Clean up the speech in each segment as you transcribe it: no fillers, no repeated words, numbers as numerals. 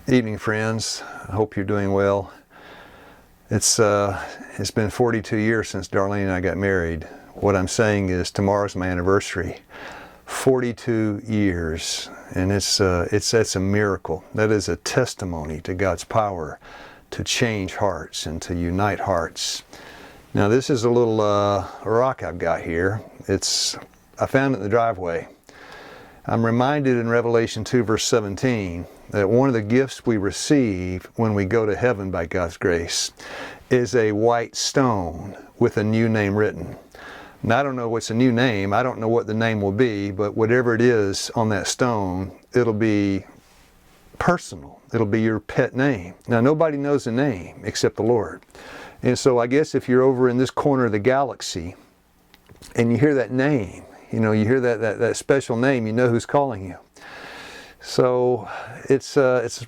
Evening, friends. I hope you're doing well. It's been 42 years since Darlene and I got married. What I'm saying is tomorrow's my anniversary. 42 years, and that's a miracle. That is a testimony to God's power to change hearts and to unite hearts. Now this is a little rock I've got here. I found it in the driveway. I'm reminded in Revelation 2 verse 17 that one of the gifts we receive when we go to heaven by God's grace is a white stone with a new name written. Now I don't know what's a new name, I don't know what the name will be, but whatever it is on that stone, it'll be personal. It'll be your pet name. Now nobody knows the name except the Lord. And so I guess if you're over in this corner of the galaxy and you hear that name, you hear that special name, you know who's calling you. So it's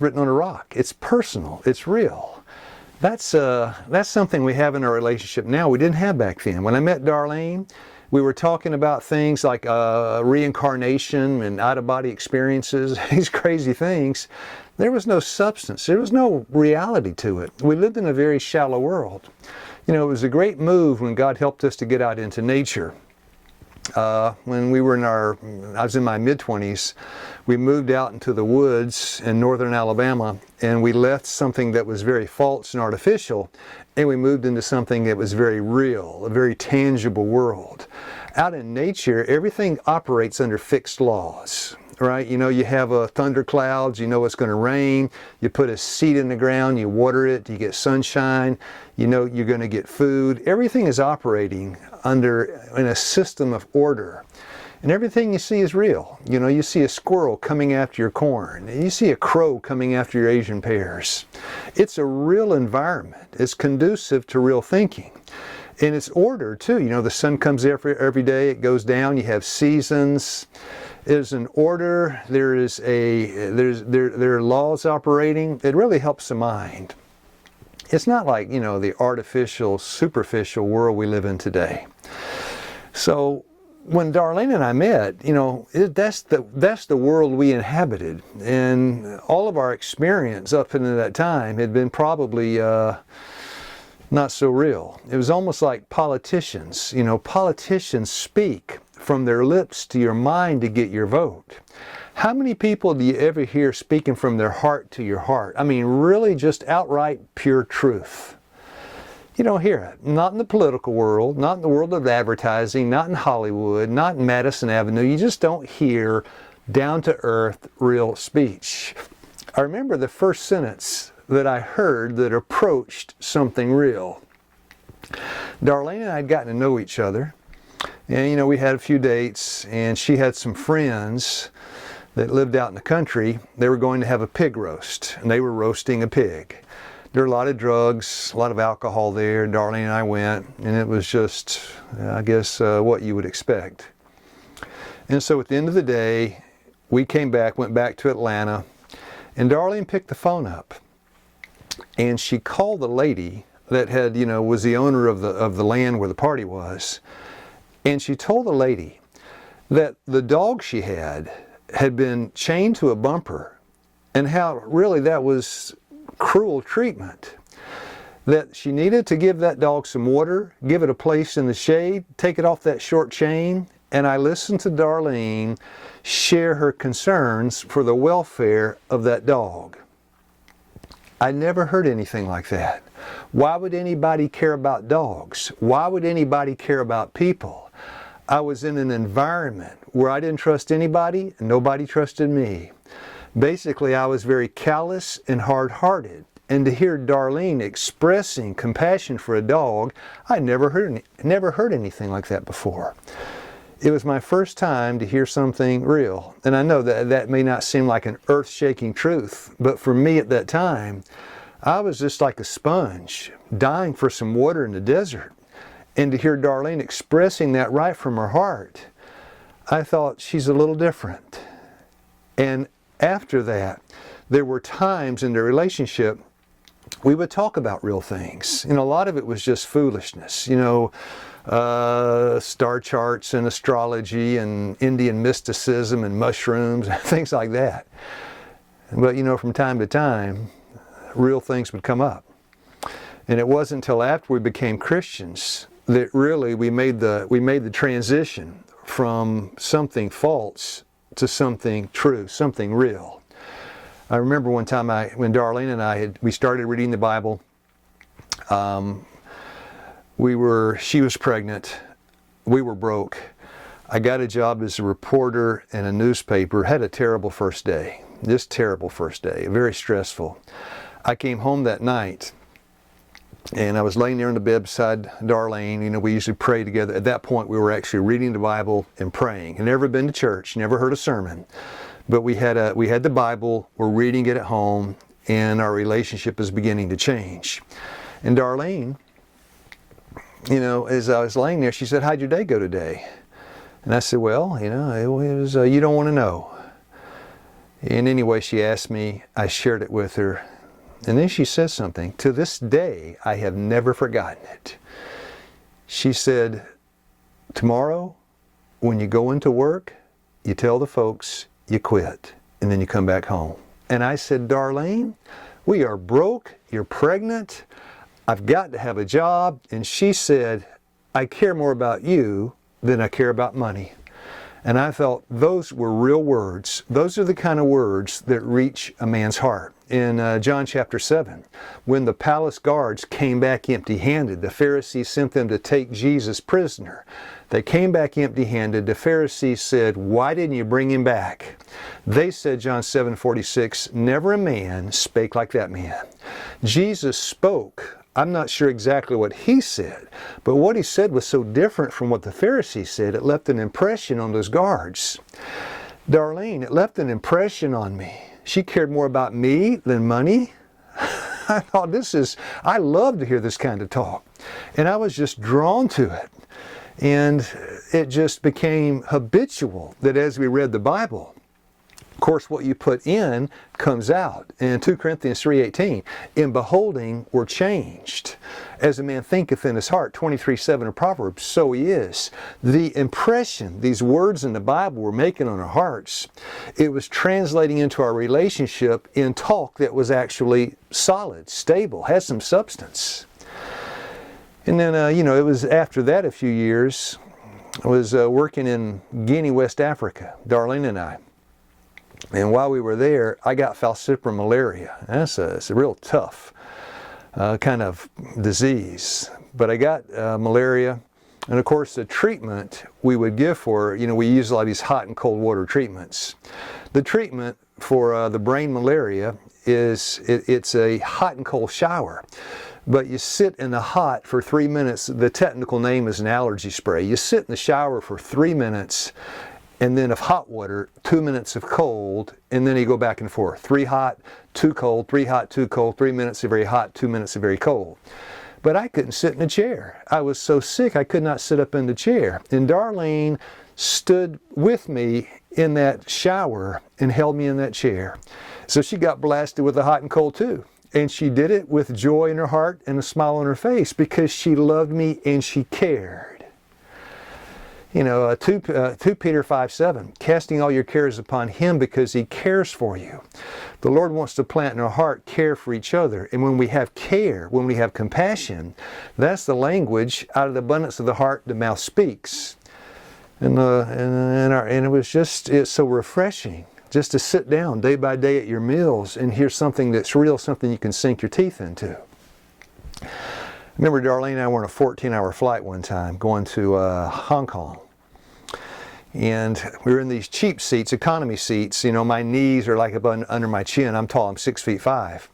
written on a rock. It's personal. It's real. That's something we have in our relationship now we didn't have back then. When I met Darlene, we were talking about things like reincarnation and out-of-body experiences, these crazy things. There was no substance. There was no reality to it. We lived in a very shallow world. It was a great move when God helped us to get out into nature. When we were I was in my mid-20s, we moved out into the woods in northern Alabama, and we left something that was very false and artificial, and we moved into something that was very real, a very tangible world. Out in nature, everything operates under fixed laws. Right? You have thunderclouds, you know it's going to rain, you put a seed in the ground, you water it, you get sunshine, you know you're going to get food. Everything is operating in a system of order. And everything you see is real. You see a squirrel coming after your corn, you see a crow coming after your Asian pears. It's a real environment. It's conducive to real thinking. And it's order too. The sun comes every day, it goes down, you have seasons. There's an order, there are laws operating. It really helps the mind. It's not like, the artificial, superficial world we live in today. So when Darlene and I met, that's the world we inhabited. And all of our experience up into that time had been probably not so real. It was almost like politicians. Politicians speak from their lips to your mind to get your vote. How many people do you ever hear speaking from their heart to your heart? I mean, really just outright pure truth. You don't hear it. Not in the political world, not in the world of advertising, not in Hollywood, not in Madison Avenue. You just don't hear down-to-earth real speech. I remember the first sentence that I heard that approached something real. Darlene and I had gotten to know each other. And we had a few dates, and she had some friends that lived out in the country. They were going to have a pig roast, and they were roasting a pig. There were a lot of drugs, a lot of alcohol there. Darlene and I went, and it was just, I guess, what you would expect. And so at the end of the day, we went back to Atlanta, and Darlene picked the phone up, and she called the lady that was the owner of the land where the party was. And she told the lady that the dog she had been chained to a bumper, and how really that was cruel treatment. That she needed to give that dog some water, give it a place in the shade, take it off that short chain. And I listened to Darlene share her concerns for the welfare of that dog. I never heard anything like that. Why would anybody care about dogs? Why would anybody care about people? I was in an environment where I didn't trust anybody and nobody trusted me. Basically, I was very callous and hard-hearted. And to hear Darlene expressing compassion for a dog, I never heard anything like that before. It was my first time to hear something real. And I know that may not seem like an earth-shaking truth, but for me at that time, I was just like a sponge, dying for some water in the desert. And to hear Darlene expressing that right from her heart, I thought, she's a little different. And after that, there were times in the relationship we would talk about real things. A lot of it was just foolishness. Star charts and astrology and Indian mysticism and mushrooms and things like that. But you know, from time to time, real things would come up. And it wasn't until after we became Christians that really we made the transition from something false to something true, something real. I remember one time when Darlene and I we started reading the Bible. She was pregnant. We were broke. I got a job as a reporter in a newspaper. Had a terrible first day. Just terrible first day. Very stressful. I came home that night, and I was laying there in the bed beside Darlene. You know, we usually pray together. At that point, we were actually reading the Bible and praying. I'd never been to church, never heard a sermon, but we had the Bible. We're reading it at home, and our relationship is beginning to change. And Darlene, you know, as I was laying there, she said, "How'd your day go today?" And I said, "Well, you know, it was. You don't want to know." And anyway, she asked me. I shared it with her. And then she says something. To this day, I have never forgotten it. She said, "Tomorrow, when you go into work, you tell the folks you quit, and then you come back home." And I said, "Darlene, we are broke. You're pregnant. I've got to have a job." And she said, "I care more about you than I care about money." And I felt those were real words. Those are the kind of words that reach a man's heart. In John chapter 7, when the palace guards came back empty-handed, the Pharisees sent them to take Jesus prisoner. They came back empty-handed. The Pharisees said, "Why didn't you bring him back?" They said, John 7:46, "Never a man spake like that man." Jesus spoke. I'm not sure exactly what he said, but what he said was so different from what the Pharisees said, it left an impression on those guards. Darlene, it left an impression on me. She cared more about me than money. I thought I love to hear this kind of talk. And I was just drawn to it. And it just became habitual that as we read the Bible, of course, what you put in comes out. In 2 Corinthians 3:18, in beholding, we're changed. As a man thinketh in his heart, 23:7 of Proverbs, so he is. The impression these words in the Bible were making on our hearts, it was translating into our relationship in talk that was actually solid, stable, had some substance. And then, you know, it was after that a few years, I was working in Guinea, West Africa, Darlene and I. And while we were there, I got falciparum malaria. It's a real tough kind of disease. But I got malaria. And of course, the treatment we would give for, you know, we use a lot of these hot and cold water treatments. The treatment for the brain malaria is, it's a hot and cold shower. But you sit in the hot for 3 minutes. The technical name is an allergy spray. You sit in the shower for 3 minutes, and then of hot water, 2 minutes of cold, and then you go back and forth. 3 hot, 2 cold, 3 hot, 2 cold, 3 minutes of very hot, 2 minutes of very cold. But I couldn't sit in a chair. I was so sick I could not sit up in the chair. And Darlene stood with me in that shower and held me in that chair. So she got blasted with the hot and cold too. And she did it with joy in her heart and a smile on her face because she loved me and she cared. You know, 2 Peter 5:7, casting all your cares upon Him because He cares for you. The Lord wants to plant in our heart care for each other. And when we have care, when we have compassion, that's the language, out of the abundance of the heart, the mouth speaks. And it was just, it's so refreshing just to sit down day by day at your meals and hear something that's real, something you can sink your teeth into. I remember Darlene and I were on a 14-hour flight one time going to Hong Kong. And we were in these cheap seats, economy seats. You know, my knees are like up under my chin. I'm tall, I'm 6'5".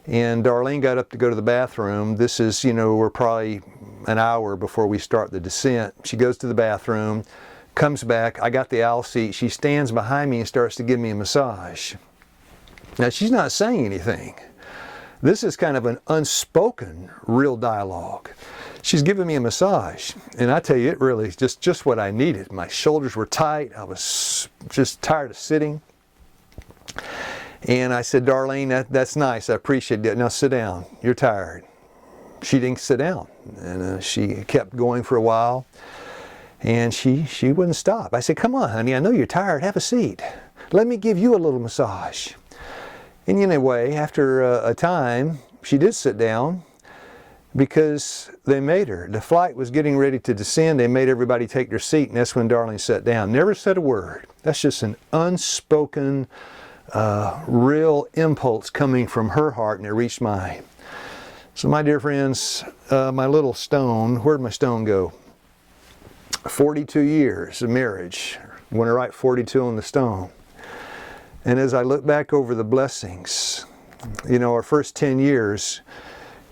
And Darlene got up to go to the bathroom. This is, you know, we're probably an hour before we start the descent. She goes to the bathroom, comes back. I got the aisle seat. She stands behind me and starts to give me a massage. Now, she's not saying anything. This is kind of an unspoken, real dialogue. She's giving me a massage, and I tell you, it really is just what I needed. My shoulders were tight. I was just tired of sitting. And I said, Darlene, that's nice. I appreciate it. Now sit down. You're tired. She didn't sit down, and she kept going for a while, and she wouldn't stop. I said, come on, honey. I know you're tired. Have a seat. Let me give you a little massage. And in a way, after a time, she did sit down because they made her. The flight was getting ready to descend. They made everybody take their seat, and that's when Darlene sat down. Never said a word. That's just an unspoken, real impulse coming from her heart, and it reached mine. So my dear friends, my little stone, where'd my stone go? 42 years of marriage. I'm going to write 42 on the stone. And as I look back over the blessings, you know, our first 10 years,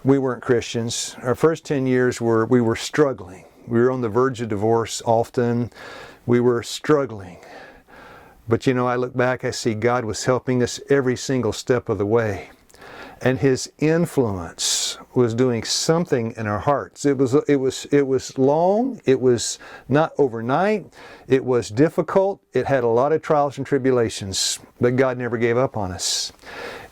we weren't Christians. Our first 10 years we were struggling. We were on the verge of divorce often. We were struggling. But you know, I look back, I see God was helping us every single step of the way. And His influence was doing something in our hearts. It was long. It was not overnight. It was difficult. It had a lot of trials and tribulations, but God never gave up on us.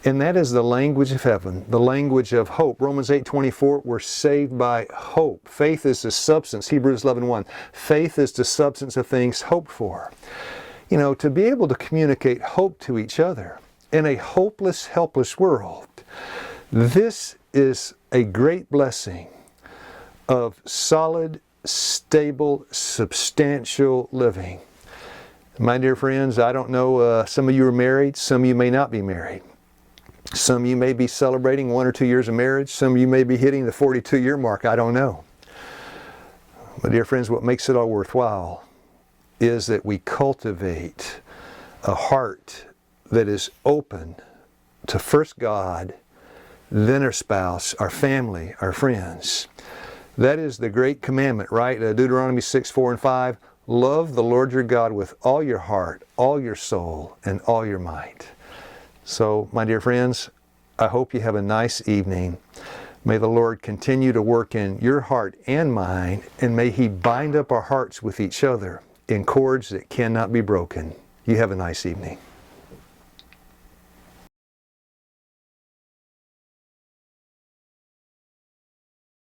And that is the language of heaven, the language of hope. Romans 8:24, we're saved by hope. Faith is the substance. Hebrews 11:1, faith is the substance of things hoped for. You know, to be able to communicate hope to each other in a hopeless, helpless world, this is a great blessing of solid, stable, substantial living. My dear friends, I don't know, some of you are married, some of you may not be married. Some of you may be celebrating 1 or 2 years of marriage, some of you may be hitting the 42-year mark, I don't know. My dear friends, what makes it all worthwhile is that we cultivate a heart that is open to first God, then our spouse, our family, our friends. That is the great commandment, right? Deuteronomy 6:4 and 5. Love the Lord your God with all your heart, all your soul, and all your might. So, my dear friends, I hope you have a nice evening. May the Lord continue to work in your heart and mine, and may He bind up our hearts with each other in cords that cannot be broken. You have a nice evening.